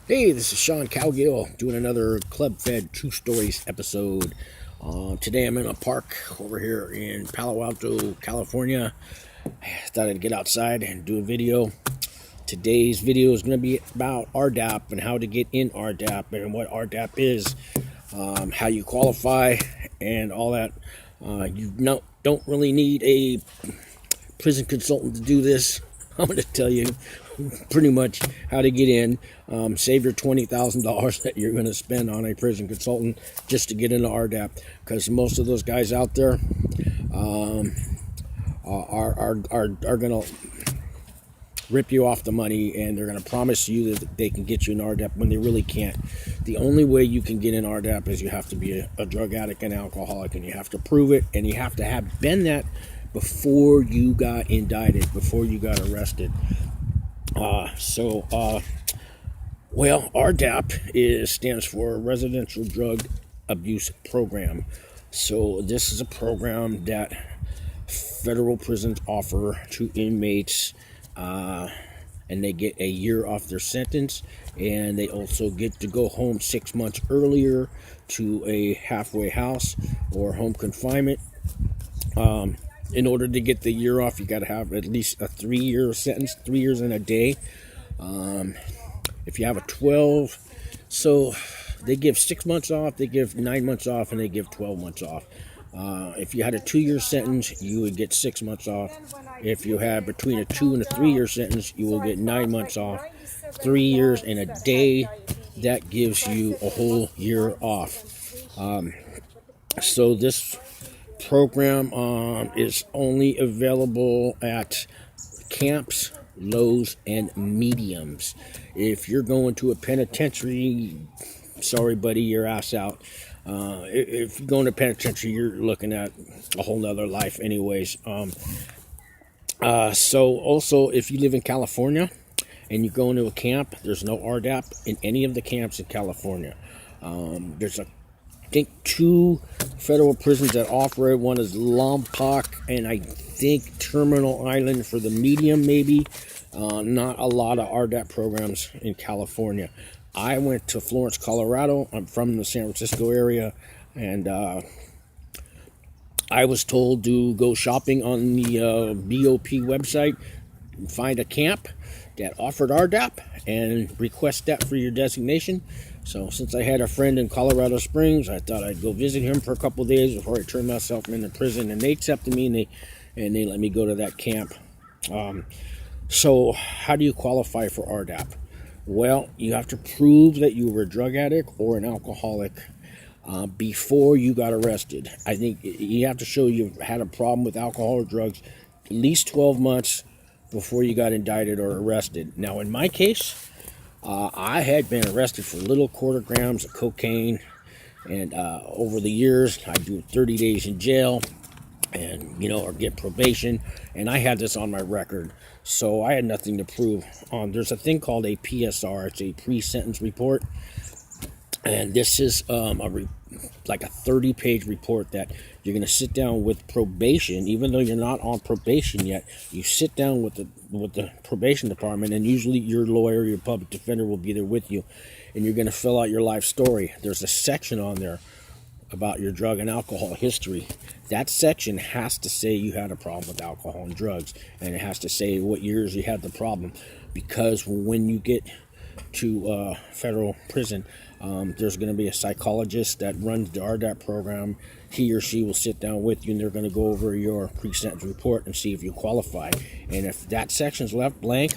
Hey, this is seancowgill doing another Club Fed True Stories episode. Today I'm in a park over here in Palo Alto, California. I thought I'd get outside and do a video. Today's video is going to be about Rdap and how to get in Rdap and what Rdap is, how you qualify, and all that. You don't really need a prison consultant to do this. I'm going to tell you pretty much how to get in. Save your $20,000 that you're going to spend on a prison consultant just to get into Rdap, because most of those guys out there are going to rip you off the money, and they're going to promise you that they can get you in Rdap when they really can't. The only way you can get in Rdap is you have to be a drug addict and alcoholic, and you have to prove it, and you have to have been that before you got indicted, before you got arrested. Well, Rdap stands for Residential Drug Abuse Program. So this is a program that federal prisons offer to inmates, and they get a year off their sentence, and they also get to go home 6 months earlier to a halfway house or home confinement. In order to get the year off, you got to have at least a 3-year sentence, 3 years and a day. If you have a 12, so they give 6 months off, they give 9 months off, and they give 12 months off. If you had a 2-year sentence, you would get 6 months off. If you had between a 2 and a 3-year sentence, you will get 9 months off. 3 years and a day, that gives you a whole year off. So this program is only available at camps, lows, and mediums. If you're going to a penitentiary, sorry buddy, you're ass out. If you're going to penitentiary, you're looking at a whole nother life anyways. So also, if you live in California and you go into a camp, there's no Rdap in any of the camps in California. There's I think 2 federal prisons that offer it. One is Lompoc, and I think Terminal Island for the medium, maybe. Not a lot of Rdap programs in California. I went to Florence, Colorado. I'm from the San Francisco area, and I was told to go shopping on the BOP website and find a camp that offered Rdap and request that for your designation. So since I had a friend in Colorado Springs, I thought I'd go visit him for a couple of days before I turned myself into prison, and they accepted me, and they let me go to that camp. So how do you qualify for Rdap? Well, you have to prove that you were a drug addict or an alcoholic before you got arrested. I think you have to show you've had a problem with alcohol or drugs at least 12 months before you got indicted or arrested. Now, in my case, I had been arrested for little quarter grams of cocaine, and over the years, I do 30 days in jail, and or get probation, and I had this on my record, so I had nothing to prove. There's a thing called a PSR. It's a pre-sentence report, and this is like a 30-page report that you're going to sit down with probation. Even though you're not on probation yet, you sit down with the probation department, and usually your lawyer, your public defender will be there with you, and you're going to fill out your life story. There's a section on there about your drug and alcohol history. That section has to say you had a problem with alcohol and drugs, and it has to say what years you had the problem, because when you get to federal prison, there's going to be a psychologist that runs the Rdap program. He or she will sit down with you, and they're going to go over your pre-sentence report and see if you qualify. And if that section's left blank,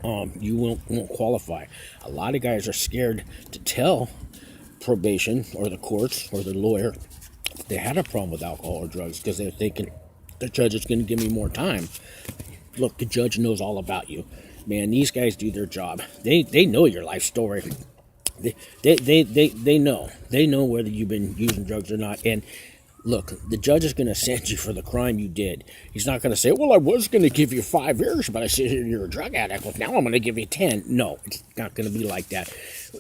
you won't qualify. A lot of guys are scared to tell probation or the courts or the lawyer if they had a problem with alcohol or drugs, because they're thinking the judge is going to give me more time. Look, the judge knows all about you. Man, these guys do their job. They know your life story. They know whether you've been using drugs or not. And look, the judge is going to send you for the crime you did. He's not going to say, well, I was going to give you 5 years, but I said you're a drug addict. Well, now I'm going to give you 10. No, it's not going to be like that.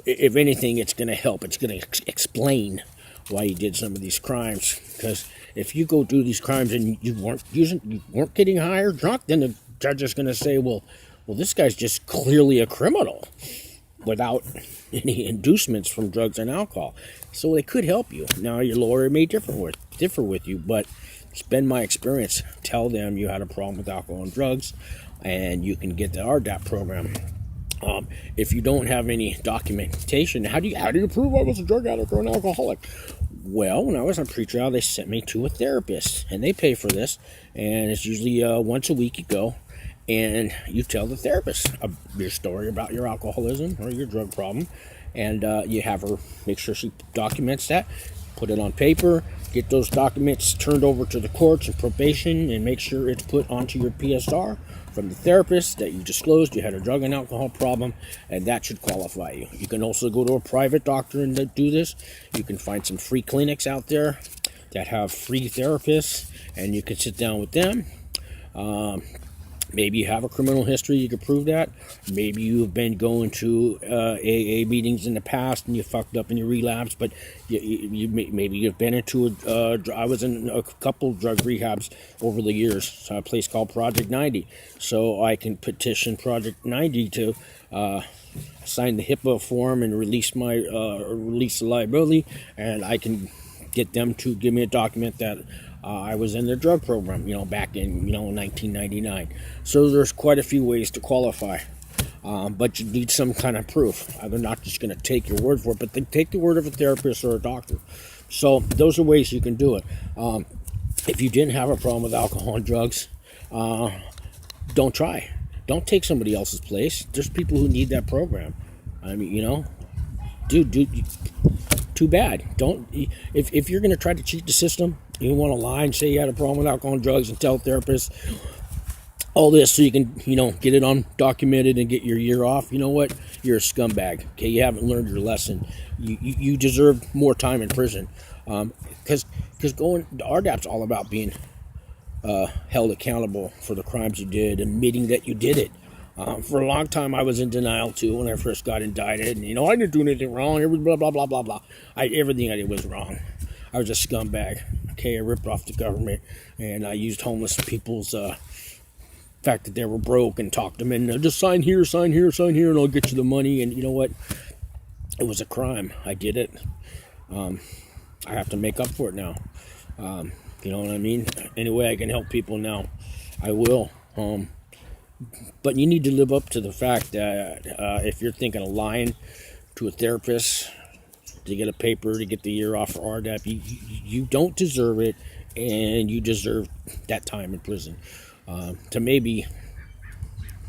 If anything, it's going to help. It's going to explain why you did some of these crimes. Because if you go do these crimes and you weren't getting high or drunk, then the judge is going to say, well, this guy's just clearly a criminal. without any inducements from drugs and alcohol. So they could help you. Now, your lawyer may differ with you, but it's been my experience. Tell them you had a problem with alcohol and drugs, and you can get the Rdap program. If you don't have any documentation, how do you prove I was a drug addict or an alcoholic? Well, when I was on pretrial, they sent me to a therapist, and they pay for this, and it's usually once a week you go, and you tell the therapist your story about your alcoholism or your drug problem, and you have her make sure she documents that, put it on paper, get those documents turned over to the courts and probation, and make sure it's put onto your PSR from the therapist that you disclosed you had a drug and alcohol problem, and that should qualify you. You can also go to a private doctor and do this. You can find some free clinics out there that have free therapists, and you can sit down with them. Maybe you have a criminal history, you can prove that. Maybe you've been going to AA meetings in the past and you fucked up and you relapsed, but maybe you've been into I was in a couple drug rehabs over the years, a place called Project 90. So I can petition Project 90 to sign the HIPAA form and release the liability, and I can get them to give me a document that I was in their drug program, back in, 1999. So there's quite a few ways to qualify, but you need some kind of proof. They're not just going to take your word for it, but they take the word of a therapist or a doctor. So those are ways you can do it. If you didn't have a problem with alcohol and drugs, don't try. Don't take somebody else's place. There's people who need that program. I mean, dude, too bad. Don't. If you're going to try to cheat the system, you want to lie and say you had a problem with alcohol and drugs and tell therapists all this so you can, get it undocumented and get your year off. You know what? You're a scumbag. Okay, you haven't learned your lesson. You deserve more time in prison. Because Rdap's all about being held accountable for the crimes you did, admitting that you did it. For a long time, I was in denial, too, when I first got indicted. And, I didn't do anything wrong. It was blah, blah, blah, blah, blah. Everything I did was wrong. I was a scumbag. Okay, I ripped off the government, and I used homeless people's fact that they were broke and talked them in. Just sign here, and I'll get you the money. And you know what? It was a crime. I did it. I have to make up for it now. You know what I mean? Any way I can help people now, I will. But you need to live up to the fact that if you're thinking of lying to a therapist to get a paper to get the year off for Rdap, you don't deserve it, and you deserve that time in prison. To maybe